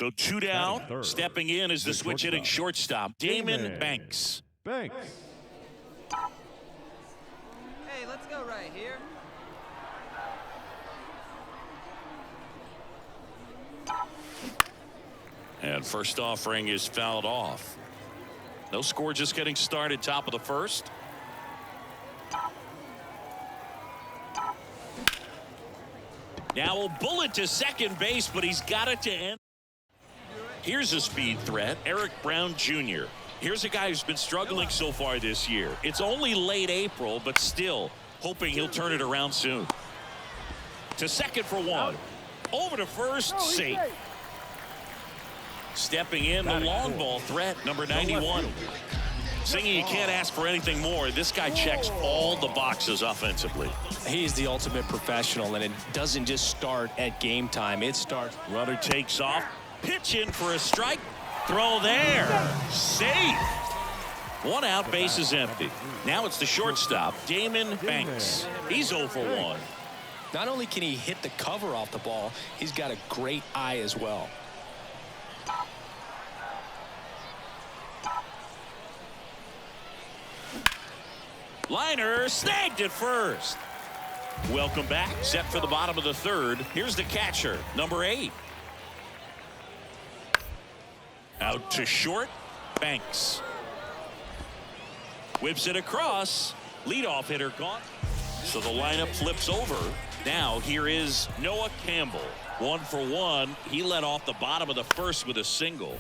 So 2 down. Stepping in is the switch hitting shortstop, Damon Banks. Hey, let's go right here. And first offering is fouled off. No score, just getting started, top of the first. Now a bullet to second base, but he's got it to end. Here's a speed threat, Eric Brown Jr. Here's a guy who's been struggling so far this year. It's only late April, but still hoping he'll turn it around soon. To second for one. Over to first, safe. Stepping in, the long ball threat, number 91. Singing, you can't ask for anything more. This guy checks all the boxes offensively. He's the ultimate professional, and it doesn't just start at game time. It starts. Runner takes off. Pitch in for a strike. Throw there. Safe. 1 out, base is empty. Now it's the shortstop, Damon Banks. He's 0 for 1. Not only can he hit the cover off the ball, he's got a great eye as well. Liner snagged at first. Welcome back. Set for the bottom of the third. Here's the catcher, number 8. Out to short, Banks. Whips it across. Leadoff hitter gone. So the lineup flips over. Now here is Noah Campbell. 1 for 1. He led off the bottom of the first with a single.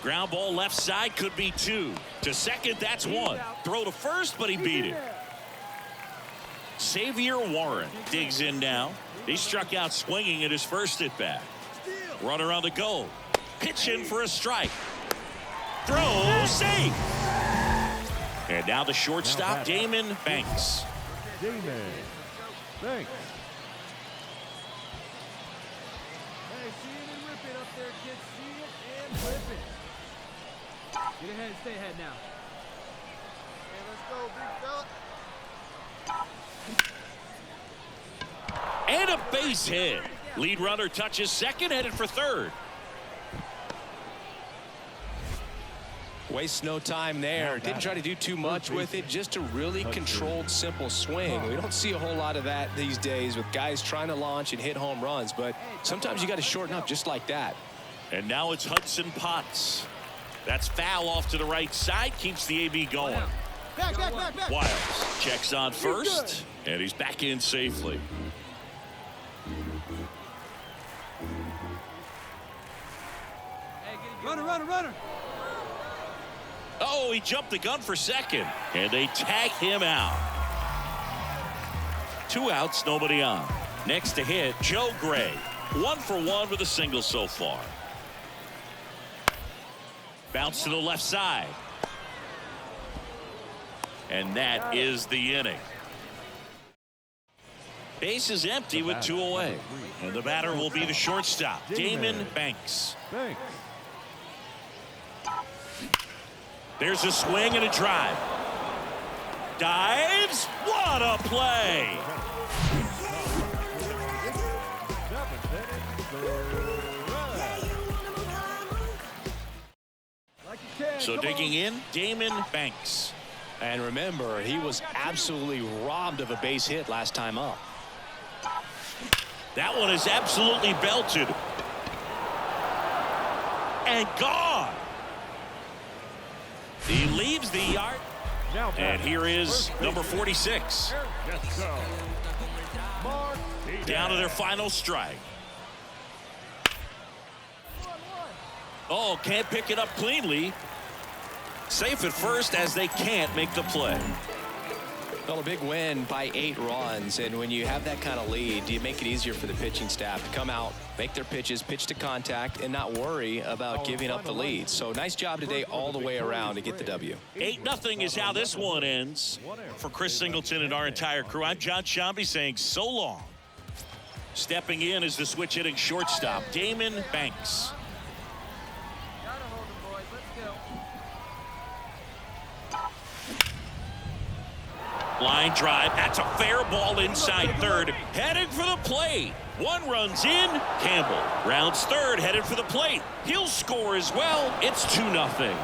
Ground ball left side, could be 2. To second, that's 1. Throw to first, but he beat it. Xavier Warren digs in now. He struck out swinging at his first at bat. Runner on the go. Pitch in for a strike. Throw, safe. And now the shortstop, Damon Banks. Damon Banks. Hey, see it and rip it up there, kids. See it and rip it. Get ahead and stay ahead now. Hey, let's go, big fella. And a base hit. Lead runner touches second, headed for third. Wastes no time there. Didn't try to do too much with it. Just a really controlled, simple swing. We don't see a whole lot of that these days with guys trying to launch and hit home runs. But sometimes you got to shorten up just like that. And now it's Hudson Potts. That's foul off to the right side. Keeps the AB going. Back. Wiles checks on first. And he's back in safely. Runner. Oh, he jumped the gun for second. And they tag him out. 2 outs, nobody on. Next to hit, Joe Gray. 1 for 1 with a single so far. Bounce to the left side. And that is the inning. Base is empty with 2 away. And the batter will be the shortstop, Damon Banks. There's a swing and a drive. Dives. What a play. So digging in, Damon Banks. And remember, he was absolutely robbed of a base hit last time up. That one is absolutely belted. And gone. He leaves the yard. And here is number 46. Down to their final strike. Oh, can't pick it up cleanly. Safe at first as they can't make the play. Well, a big win by 8 runs, and when you have that kind of lead, you make it easier for the pitching staff to come out, make their pitches, pitch to contact, and not worry about giving up the lead. So nice job today all the way around to get the W. 8-0 is how this one ends. For Chris Singleton and our entire crew, I'm John Shambi saying so long. Stepping in is the switch hitting shortstop, Damon Banks. Gotta hold him, boys. Let's go. Line drive. That's a fair ball inside third. Headed for the plate. One runs in. Campbell rounds third, headed for the plate. He'll score as well. It's 2-0.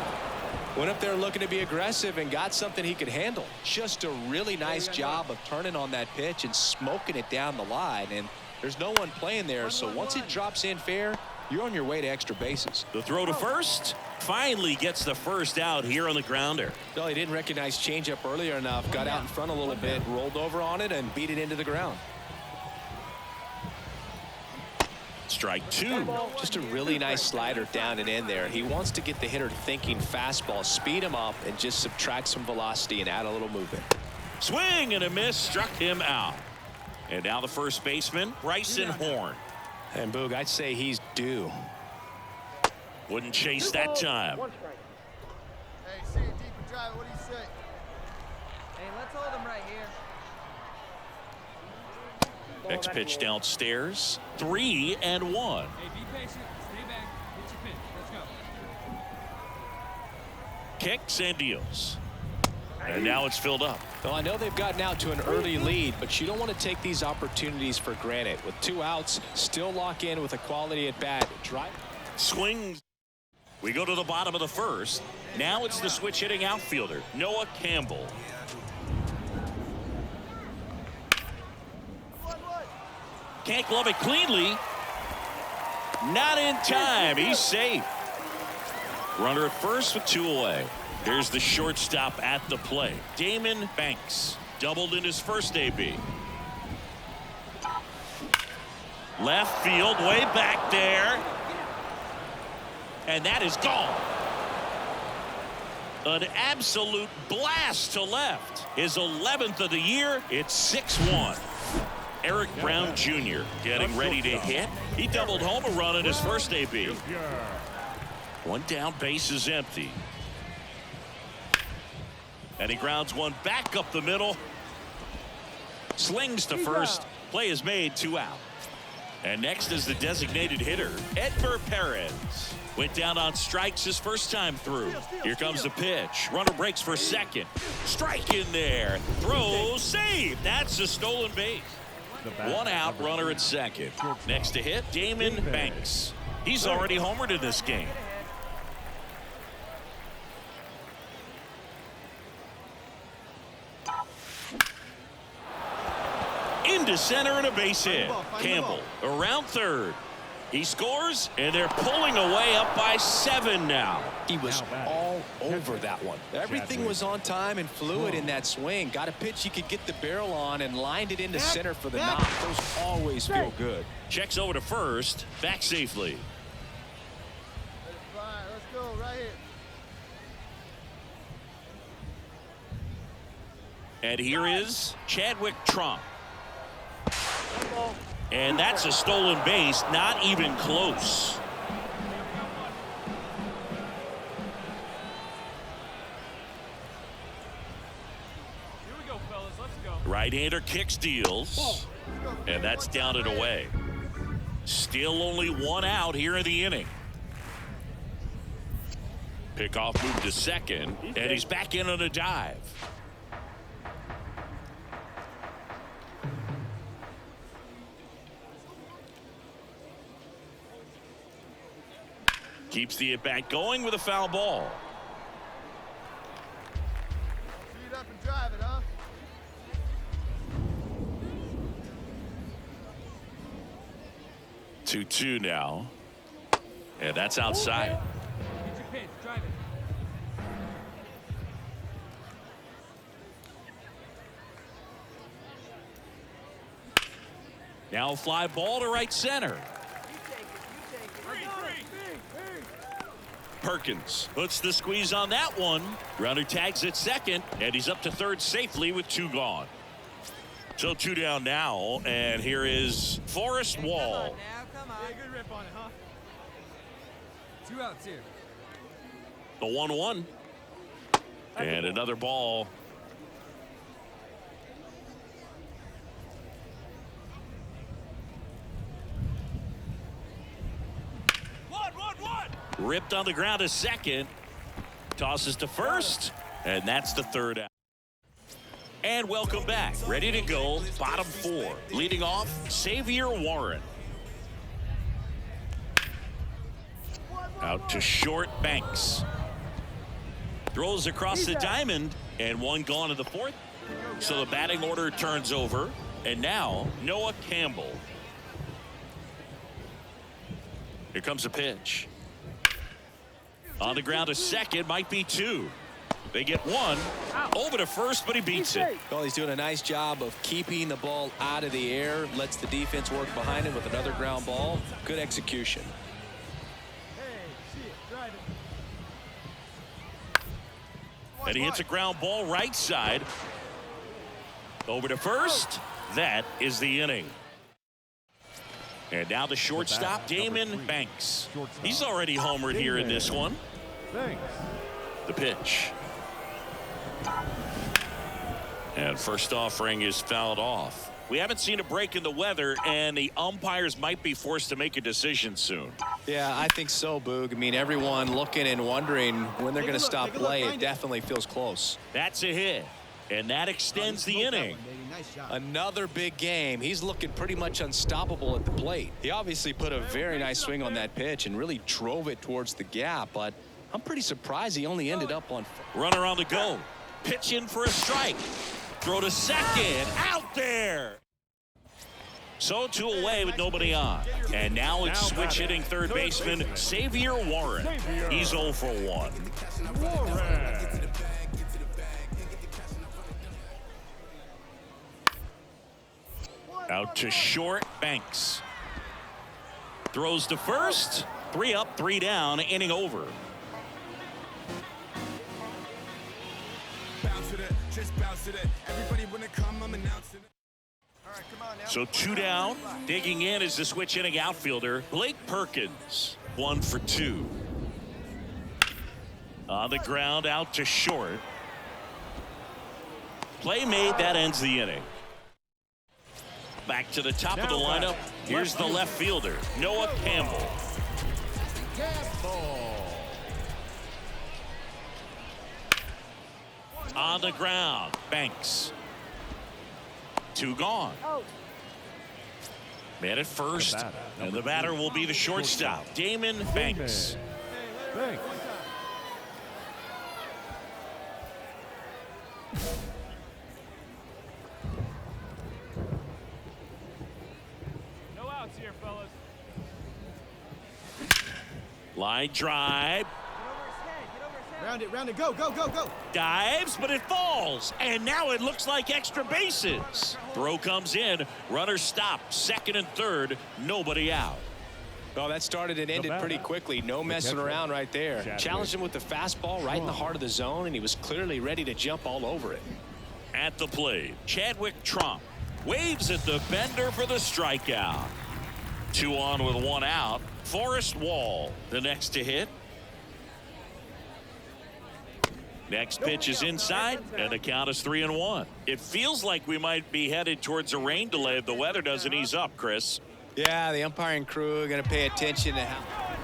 Went up there looking to be aggressive and got something he could handle. Just a really nice job of turning on that pitch and smoking it down the line. And there's no one playing there, so once it drops in fair, you're on your way to extra bases. The throw to first finally gets the first out here on the grounder. No, he didn't recognize changeup earlier enough. Got out in front a little bit, rolled over on it, and beat it into the ground. Strike two. Just a really nice slider down and in there. He wants to get the hitter thinking fastball, speed him up, and just subtract some velocity and add a little movement. Swing and a miss, struck him out. And now the first baseman, Bryson Horn. And Boog, I'd say he's due. Wouldn't chase that time. Hey, see it deep and drive. What do you say? Hey, let's hold him right here. Next pitch downstairs. 3-1. Hey, be patient. Stay back. Hit your pitch. Let's go. Kicks and deals. And now it's filled up. Well, I know they've gotten out to an early lead, but you don't want to take these opportunities for granted. With 2 outs, still lock in with a quality at bat. Drive. Swings. We go to the bottom of the first. Now it's the switch hitting outfielder, Noah Campbell. Can't glove it cleanly. Not in time. He's safe. Runner at first with 2 away. Here's the shortstop at the plate. Damon Banks doubled in his first AB. Left field, way back there. And that is gone. An absolute blast to left. His 11th of the year. It's 6-1. Eric Brown Jr. getting ready to hit. He doubled home a run in his first AB. One down, base is empty. And he grounds one back up the middle. Slings to first. Play is made, 2 out. And next is the designated hitter, Edmer Perez. Went down on strikes his first time through. Here comes the pitch. Runner breaks for second. Strike in there. Throw, save. That's a stolen base. 1 out, runner at second. Next to hit, Damon Banks. He's already homered in this game. Into center and a base hit. Campbell around third. He scores, and they're pulling away up by 7 now. He was all over that one. Everything was on time and fluid in that swing. Got a pitch he could get the barrel on and lined it into center for the knock. Those always feel good. Checks over to first. Back safely. Let's go right here. And here is Chadwick Trump. And that's a stolen base, not even close. Here we go, fellas. Let's go. Right-hander kicks, deals. And that's down and away. Still only 1 out here in the inning. Pickoff moved to second, and he's back in on a dive. Keeps the at-bat going with a foul ball. Speed up and drive it, huh? 2-2 now. And that's outside. Get your pitch. Drive it. Now a fly ball to right center. Perkins puts the squeeze on that one. Runner tags at second, and he's up to third safely with 2 gone. So 2 down now, and here is Forrest Wall. Come on. Yeah, good rip on it, huh? 2 outs here. The 1-1. And another ball. Ripped on the ground to second. Tosses to first. And that's the 3rd out. And welcome back. Ready to go. Bottom four. Leading off, Xavier Warren. Out to short, Banks. Throws across the diamond, and one gone in the fourth. So the batting order turns over, and now Noah Campbell. Here comes a pitch. On the ground to second, might be two. They get one over to first, but he beats it. Well, he's doing a nice job of keeping the ball out of the air, lets the defense work behind him with another ground ball. Good execution. And he hits a ground ball right side. Over to first. That is the inning. And now the shortstop, Damon Banks. He's already homered here in this one. Thanks. The pitch. And first offering is fouled off. We haven't seen a break in the weather, and the umpires might be forced to make a decision soon. Yeah, I think so, Boog. I mean, everyone looking and wondering when they're going to stop play. It definitely feels close. That's a hit, and that extends the inning. Another big game. He's looking pretty much unstoppable at the plate. He obviously put a very nice swing on that pitch and really drove it towards the gap, but I'm pretty surprised he only ended up on. Runner on the go. Pitch in for a strike. Throw to second. Out there. So two away with nobody on. And now it's switch hitting third baseman Xavier Warren. He's 0 for 1. Warren. Out to short, Banks. Throws to first. 3 up, 3 down, inning over. So 2 down. Digging in is the switch hitting outfielder Blake Perkins. 1 for 2. On the ground, out to short. Play made. That ends the inning. Back to the top of the lineup. Here's the left fielder, Noah Campbell. On the ground, Banks. 2 gone. Man at first, and the batter will be the shortstop, Damon Banks. Thanks. No outs here, fellas. Line drive. Round it, go. Dives, but it falls. And now it looks like extra bases. Throw comes in. Runner stopped. Second and third. Nobody out. Well, that started and ended pretty quickly. No messing around right there. Challenged him with the fastball right in the heart of the zone, and he was clearly ready to jump all over it. At the plate, Chadwick Trump waves at the bender for the strikeout. 2 on with 1 out. Forrest Wall, the next to hit. Next pitch is inside, and the count is 3-1. It feels like we might be headed towards a rain delay if the weather doesn't ease up, Chris. Yeah, the umpiring crew are going to pay attention to how.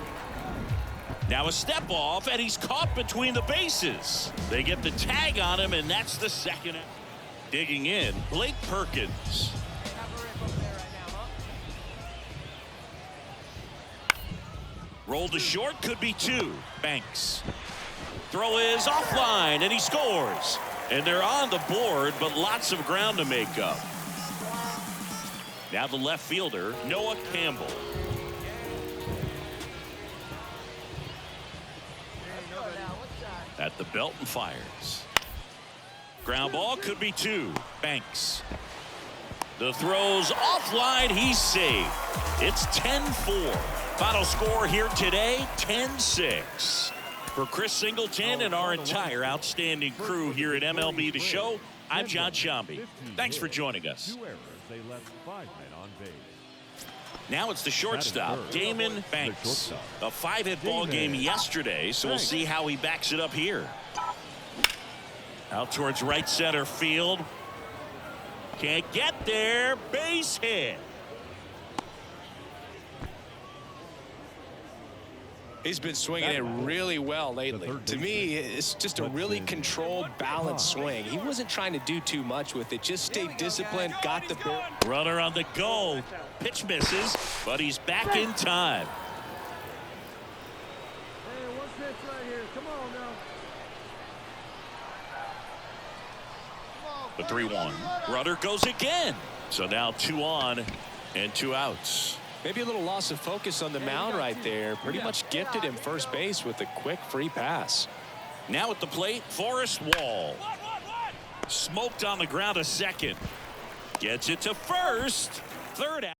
Now a step off, and he's caught between the bases. They get the tag on him, and that's the second. Digging in, Blake Perkins. Roll to short, could be 2. Banks. Throw is offline, and he scores. And they're on the board, but lots of ground to make up. Now the left fielder, Noah Campbell. At the belt and fires. Ground ball could be 2. Banks. The throw's offline. He's safe. It's 10-4. Final score here today, 10-6. For Chris Singleton and our entire outstanding crew here at MLB The Show, I'm John Shambi. Thanks for joining us. 2 errors. They left 5 men on base. Now it's the shortstop, Damon Banks. A 5-hit ball game yesterday, so we'll see how he backs it up here. Out towards right center field. Can't get there. Base hit. He's been swinging it really well lately. To me, it's just a really controlled, balanced swing. He wasn't trying to do too much with it. Just stayed disciplined, got the ball. Runner on the go. Pitch misses, but he's back in time. Hey, one pitch right here. Come on now. The 3-1. Runner goes again. So now 2 on and 2 outs. Maybe a little loss of focus on the mound right there. Pretty much gifted him first base with a quick free pass. Now at the plate, Forrest Wall. Smoked on the ground a second. Gets it to first. Third out.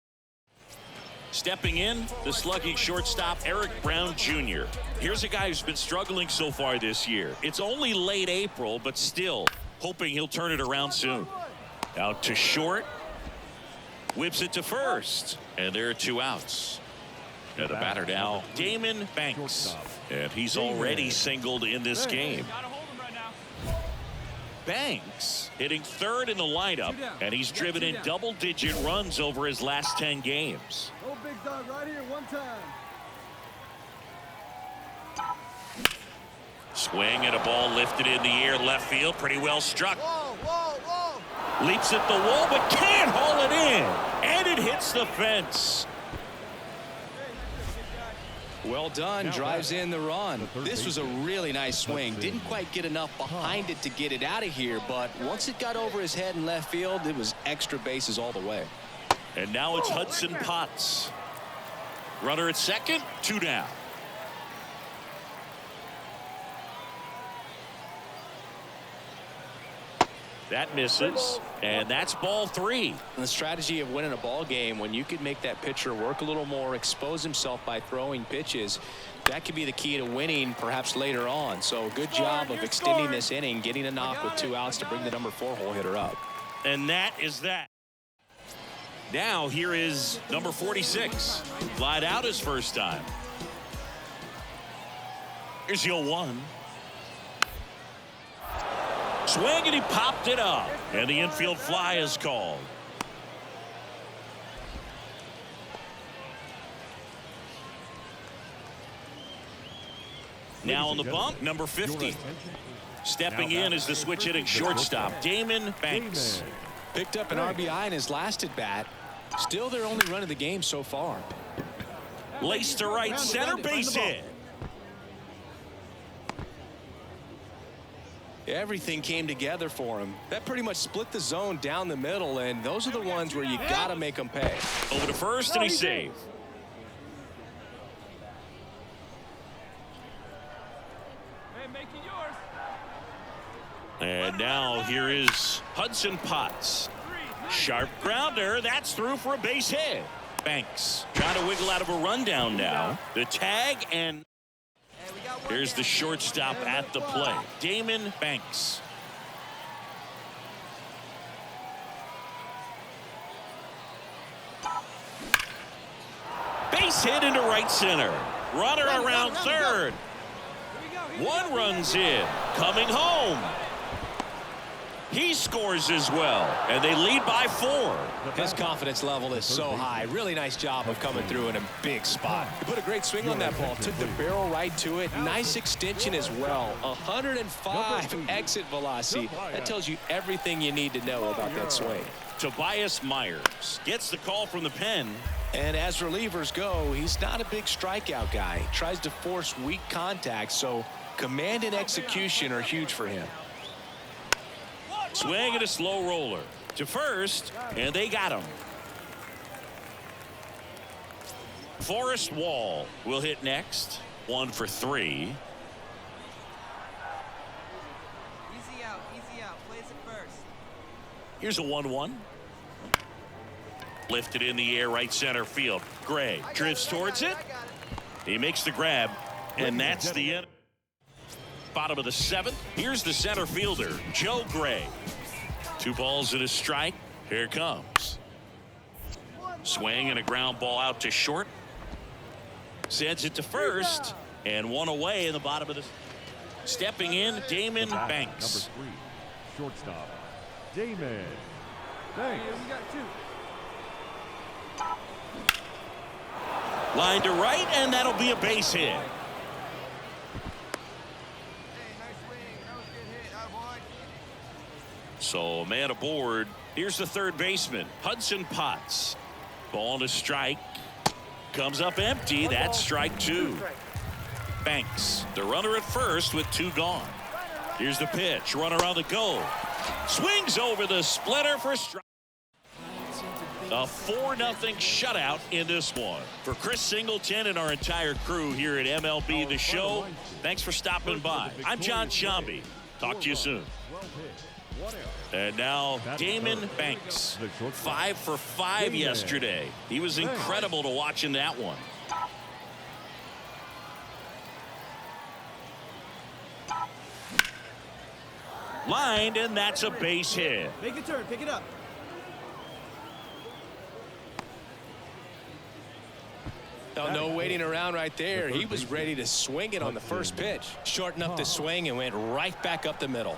Stepping in, the slugging shortstop, Eric Brown Jr. Here's a guy who's been struggling so far this year. It's only late April, but still hoping he'll turn it around soon. Out to short. Whips it to first. And there are 2 outs. And the batter now, Damon Banks. And he's already singled in this game. Banks hitting third in the lineup, and he's driven in double-digit runs over his last 10 games. Oh, big dog right here one time. Swing and a ball lifted in the air, left field, pretty well struck. Whoa, whoa, whoa. Leaps at the wall, but can't haul it in. And it hits the fence. Well done, drives in the run. This was a really nice swing. Didn't quite get enough behind it to get it out of here, but once it got over his head in left field, it was extra bases all the way. And now it's Hudson Potts. Runner at second, 2 down. That misses, and that's ball 3. And the strategy of winning a ball game, when you could make that pitcher work a little more, expose himself by throwing pitches, that could be the key to winning perhaps later on. So good job of extending this inning, getting a knock with 2 outs to bring the number 4 hole hitter up. And that is that. Now here is number 46. Flied out his first time. Here's the 0-1. Swing, and he popped it up. And the infield fly is called. Now on the bump, number 50. Stepping in is the switch hitting shortstop, Damon Banks. Picked up an RBI in his last at bat. Still their only run of the game so far. Laced to right center, base hit. Everything came together for him. That pretty much split the zone down the middle, and those are the ones where you got to make them pay. Over to first, and he's saved. Hey, make it yours. And now here is Hudson Potts. Sharp grounder. That's through for a base hit. Banks trying to wiggle out of a rundown now. The tag, and here's the shortstop at the play, Damon Banks. Base hit into right center. Runner around third. 1 runs in. Coming home. He scores as well, and they lead by 4. His confidence level is so high. Really nice job of coming through in a big spot. He put a great swing on that ball. Took the barrel right to it. Nice extension as well. 105 exit velocity. That tells you everything you need to know about that swing. Tobias Myers gets the call from the pen. And as relievers go, he's not a big strikeout guy. He tries to force weak contact, so command and execution are huge for him. Swing and a slow roller to first, and they got him. Forrest Wall will hit next. 1 for 3. Easy out, plays it first. Here's a 1-1. Lifted in the air, right center field. Gray drifts towards it. He makes the grab, and that's the end. Bottom of the 7th. Here's the center fielder, Joe Gray. 2 balls and a strike. Here it comes. Swing and a ground ball out to short. Sends it to first, and 1 away in the bottom of the. Stepping in, Damon Banks. Number 3, shortstop, Damon Banks. We got 2. Line to right, and that'll be a base hit. So a man aboard. Here's the third baseman, Hudson Potts. Ball to strike. Comes up empty. That's strike two. Banks, the runner at first with two gone. Here's the pitch. Runner on the go. Swings over the splitter for strike. A 4-0 shutout in this one. For Chris Singleton and our entire crew here at MLB The Show, thanks for stopping by. I'm John Shambi. Talk to you soon. And now Damon Banks, 5 for 5 yesterday. He was incredible to watch in that one. Lined, and that's a base hit. Make a turn, pick it up. Oh, no waiting around right there. He was ready to swing it on the first pitch. Shortened up the swing and went right back up the middle.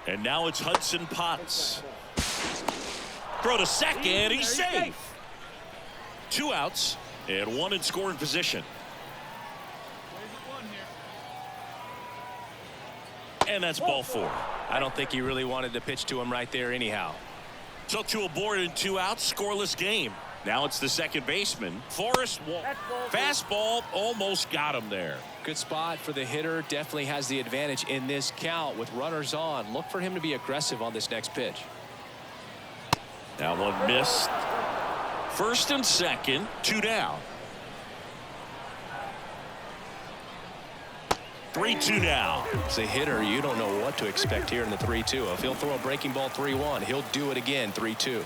And now it's Hudson Potts. Throw to second. He's safe. 2 outs and 1 in scoring position. And that's ball 4. I don't think he really wanted to pitch to him right there anyhow. So 2 aboard and 2 outs, scoreless game. Now it's the second baseman, Forrest Wall. Fastball almost got him there. Good spot for the hitter. Definitely has the advantage in this count with runners on. Look for him to be aggressive on this next pitch. That one missed. First and second, 2 down. 3-2 now. As a hitter, you don't know what to expect here in the 3-2. If he'll throw a breaking ball 3-1, he'll do it again 3-2.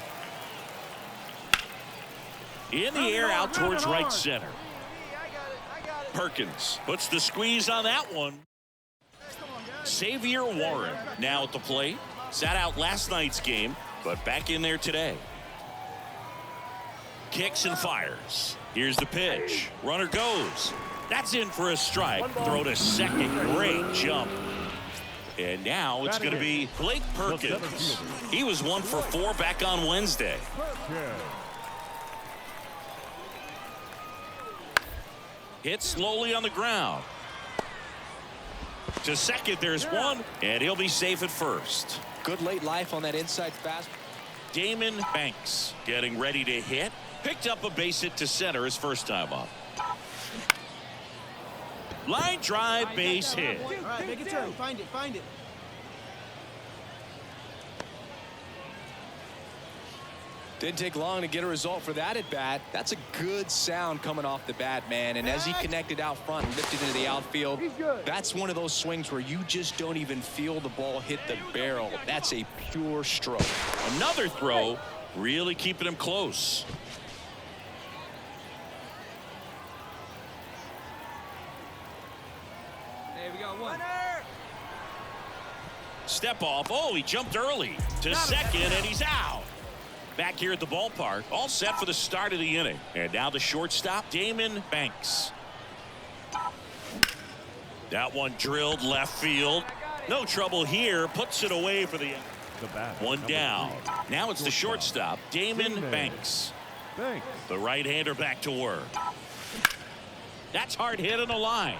In the air out towards right center. Perkins puts the squeeze on that one. Xavier Warren now at the plate. Sat out last night's game, but back in there today. Kicks and fires. Here's the pitch. Runner goes. That's in for a strike. Throw to second. Great jump. And now it's going to be Blake Perkins. He was 1 for 4 back on Wednesday. Hit slowly on the ground. To second, there's one, and he'll be safe at first. Good late life on that inside fast. Damon Banks getting ready to hit. Picked up a base hit to center his first time up. Line drive, base hit. All right, make a turn. Find it, find it. Didn't take long to get a result for that at bat. That's a good sound coming off the bat, man. And as he connected out front and lifted into the outfield, that's one of those swings where you just don't even feel the ball hit the barrel. That's a pure stroke. Another throw, really keeping him close. There we go, one. Step off. Oh, he jumped early to second, and he's out. Back here at the ballpark, all set for the start of the inning. And now the shortstop, Damon Banks. That one drilled left field. No trouble here. Puts it away for the end. One down. Now it's the shortstop, Damon Banks. The right-hander back to work. That's hard hit on the line.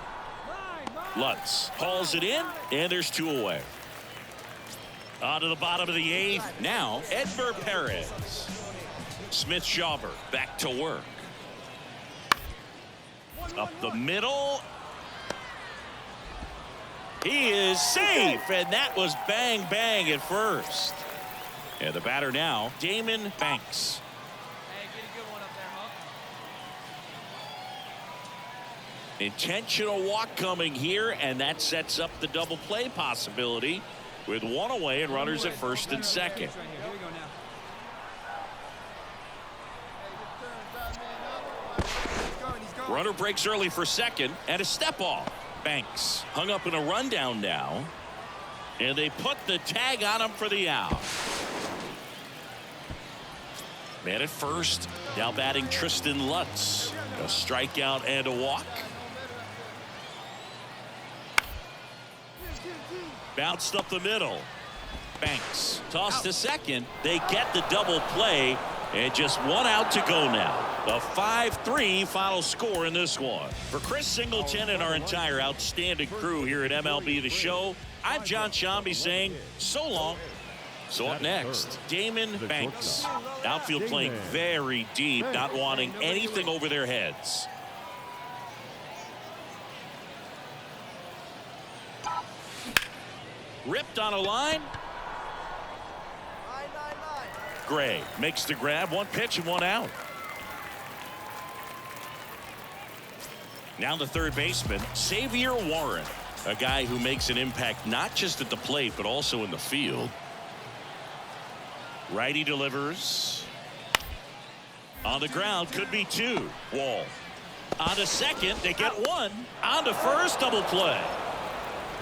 Lutz hauls it in, and there's 2 away. On to the bottom of the 8th. Now, Edmer Perez. Smith-Shawver back to work. Up the middle. He is safe, and that was bang, bang at first. And the batter now, Damon Banks. Hey, get a good one up there, Hook. Intentional walk coming here, and that sets up the double play possibility with 1 away and runners at first and second. Here we go now. Runner breaks early for second, and a step off. Banks hung up in a rundown now, and they put the tag on him for the out. Man at first, now batting Tristan Lutz. A strikeout and a walk. Bounced up the middle. Banks tossed to second. They get the double play, and just 1 out to go now. A 5-3 final score in this one. For Chris Singleton and our entire outstanding crew here at MLB The Show, I'm John Shambi saying so long. So up next, Damon Banks. Outfield playing very deep, not wanting anything over their heads. Ripped on a line. Gray makes the grab, one pitch and one out. Now the third baseman, Xavier Warren, a guy who makes an impact not just at the plate but also in the field. Righty delivers. On the ground, could be two. Wall. On to second, they get one. On to first, double play.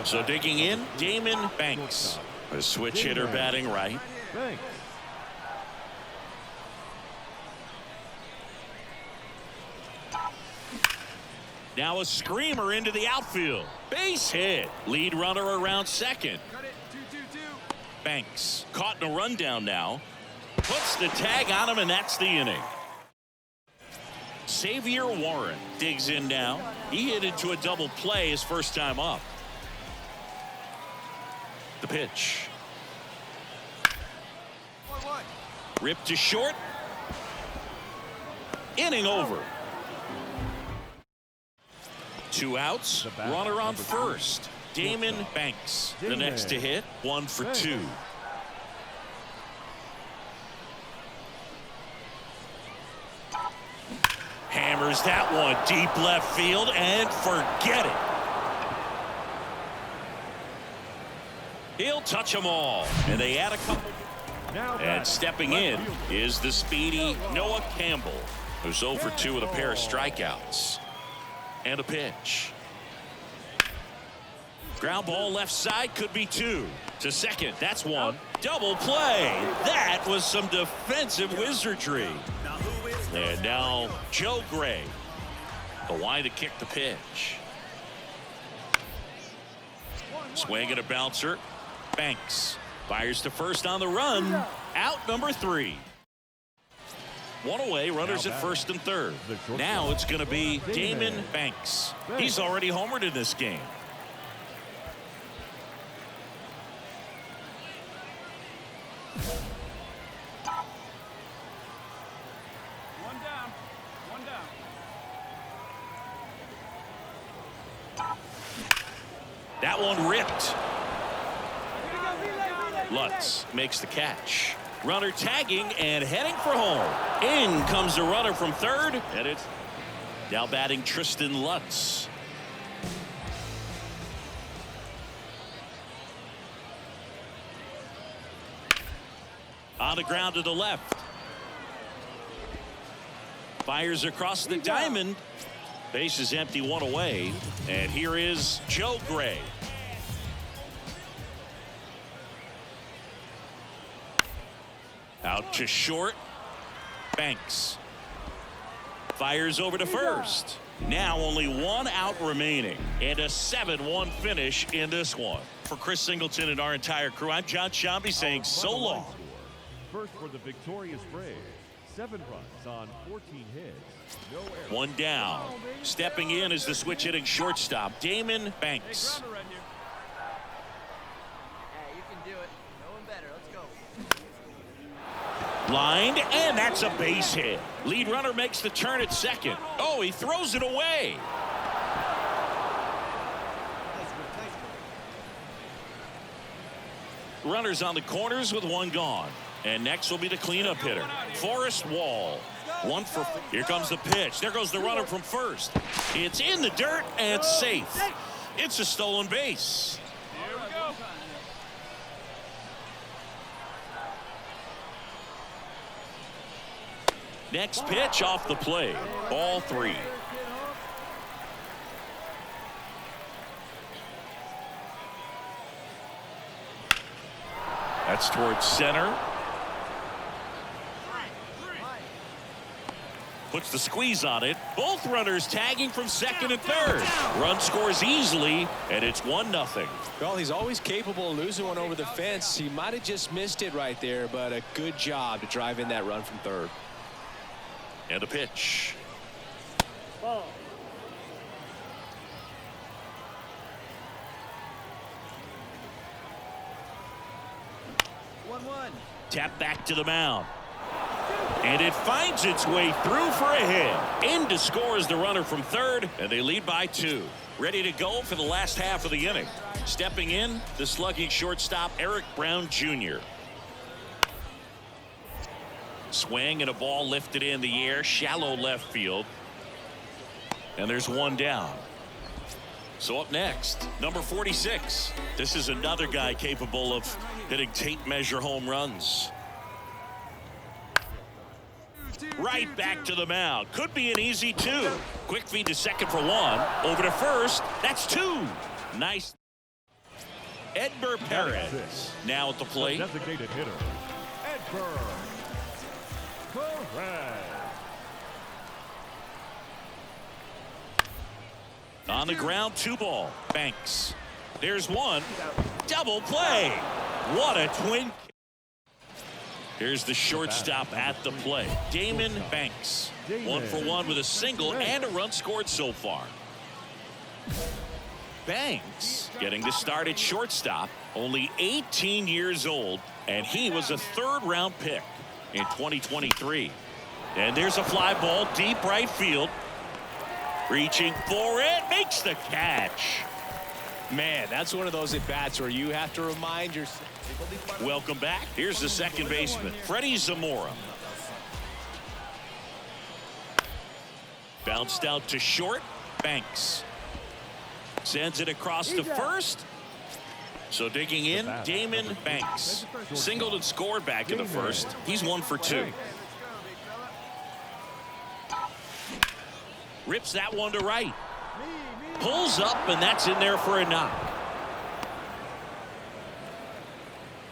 So digging in, Damon Banks, a switch hitter batting right. Banks. Now a screamer into the outfield. Base hit. Lead runner around second. Cut it. 2-2-2. Banks caught in a rundown now. Puts the tag on him, and that's the inning. Xavier Warren digs in now. He hit into a double play his first time up. The pitch. 1-1. Ripped to short. Inning over. Two outs. Runner on first. Damon Banks. The next to hit. 1 for 2. Hammers that one deep left field and forget it. He'll touch them all. And they add a couple. And stepping in is the speedy Noah Campbell, who's 0 for 2 with a pair of strikeouts. And a pitch. Ground ball left side, could be 2. To second, that's 1. Double play. That was some defensive wizardry. And now Joe Gray, the line to kick the pitch. Swing and a bouncer. Banks fires to first on the run. Out number 3. One away, runners at first and third. Now it's going to be Damon Banks. He's already homered in this game. One down. One down. That one ripped. Lutz makes the catch. Runner tagging and heading for home. In comes the runner from third, and it's now batting Tristan Lutz. On the ground to the left. Fires across the diamond. Base is empty, one away. And here is Joe Gray. Out to short. Banks fires over to first. Now only 1 out remaining and a 7-1 finish in this one. For Chris Singleton and our entire crew, I'm John Shambi saying so long. First for the victorious Braves. 7 runs on 14 hits. No errors. 1 down. Stepping in is the switch hitting shortstop, Damon Banks. Hey, you can do it. No one better. Let's go. Lined, and that's a base hit. Lead runner makes the turn at second. Oh, he throws it away. Runners on the corners with 1 gone. And next will be the cleanup hitter, Forrest Wall. 1 for. Here comes the pitch. There goes the runner from first. It's in the dirt and safe. It's a stolen base. Here we go. Next pitch off the plate. Ball 3. That's towards center. Puts the squeeze on it. Both runners tagging from second and third. Run scores easily, and it's 1-0. Well, he's always capable of losing one over the fence. He might have just missed it right there, but a good job to drive in that run from third. And a pitch. Ball. 1-1. 1-1. Tap back to the mound. And it finds its way through for a hit. In to score is the runner from third, and they lead by 2. Ready to go for the last half of the inning. Stepping in, the slugging shortstop, Eric Brown Jr. Swing and a ball lifted in the air, shallow left field. And there's one down. So up next, number 46. This is another guy capable of hitting tape measure home runs. Right back to the mound. Could be an easy 2. Quick feed to second for 1. Over to first. That's 2. Nice. Edgar Perez now at the plate. Designated hitter, Edgar Perez. On the ground, 2 ball. Banks. There's 1. Double play. What a twin. Here's the shortstop at the play. Damon Banks. 1 for 1 with a single and a run scored so far. Banks getting the start at shortstop. Only 18 years old, and he was a 3rd-round pick in 2023. And there's a fly ball deep right field. Reaching for it, makes the catch. Man, that's one of those at-bats where you have to remind yourself. Welcome back. Here's the second baseman, Freddie Zamora. Bounced out to short. Banks sends it across to first. So digging in, Damon Banks. Singled and scored back in the first. He's 1 for 2. Rips that one to right. Pulls up, and that's in there for a knock.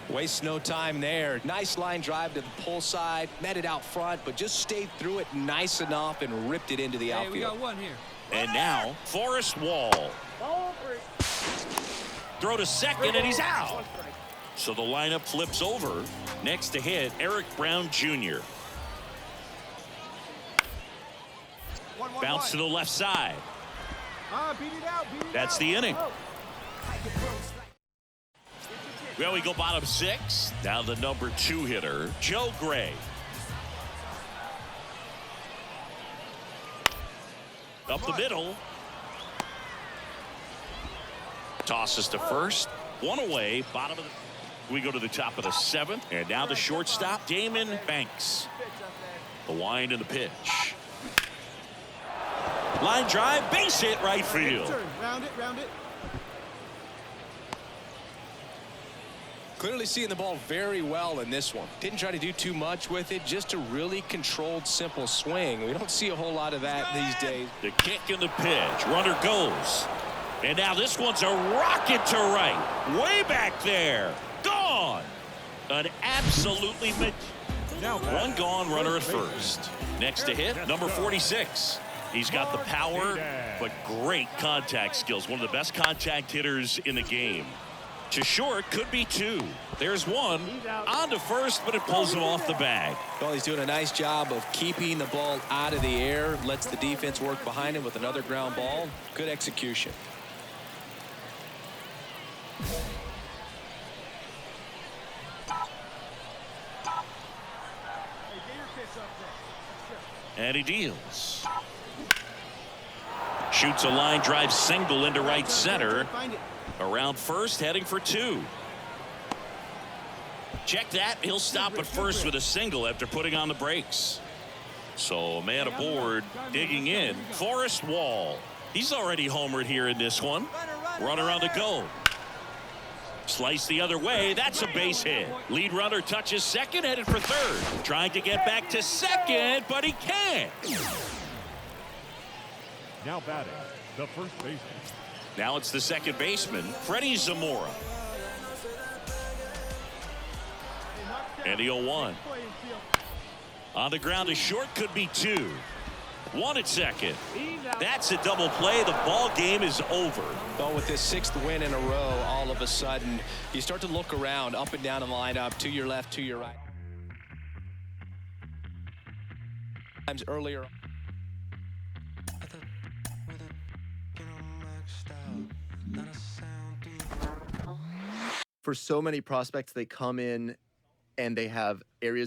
Wastes no time there. Nice line drive to the pull side. Met it out front, but just stayed through it nice enough and ripped it into the outfield. We got 1 here. And now, Forrest Wall. Throw to second, and he's out. So the lineup flips over. Next to hit, Eric Brown Jr. Bounce to the left side. That's the inning. Well, we go bottom 6. Now the number 2 hitter, Joe Gray. Up the middle. Tosses to first. 1 away. Bottom of the. We go to the top of the 7th. And now the shortstop, Damon Banks. The wind and the pitch. Line drive, base hit, right field. Round it. Clearly seeing the ball very well in this one. Didn't try to do too much with it, just a really controlled, simple swing. We don't see a whole lot of that these days. The kick and the pitch. Runner goes. And now this one's a rocket to right. Way back there. Gone. An absolutely one gone runner at first. Next to hit, number 46. He's got the power, but great contact skills. One of the best contact hitters in the game. To short, could be 2. There's 1. On to first, but it pulls him off the bag. Well, he's doing a nice job of keeping the ball out of the air. Lets the defense work behind him with another ground ball. Good execution. And he deals. Shoots a line drive single into right center. Around first, heading for 2. Check that. He'll stop at first with a single after putting on the brakes. So a man aboard, digging in, Forrest Wall. He's already homered here in this one. Runner on the go. Slice the other way. That's a base hit. Lead runner touches second, headed for third. Trying to get back to second, but he can't. Now batting, the first baseman. Now it's the second baseman, Freddie Zamora. And the 0-1. On the ground is short, could be 2. 1 at second. That's a double play. The ball game is over. Well, with this 6th win in a row, all of a sudden, you start to look around, up and down the lineup, to your left, to your right. Times earlier. For so many prospects, they come in and they have areas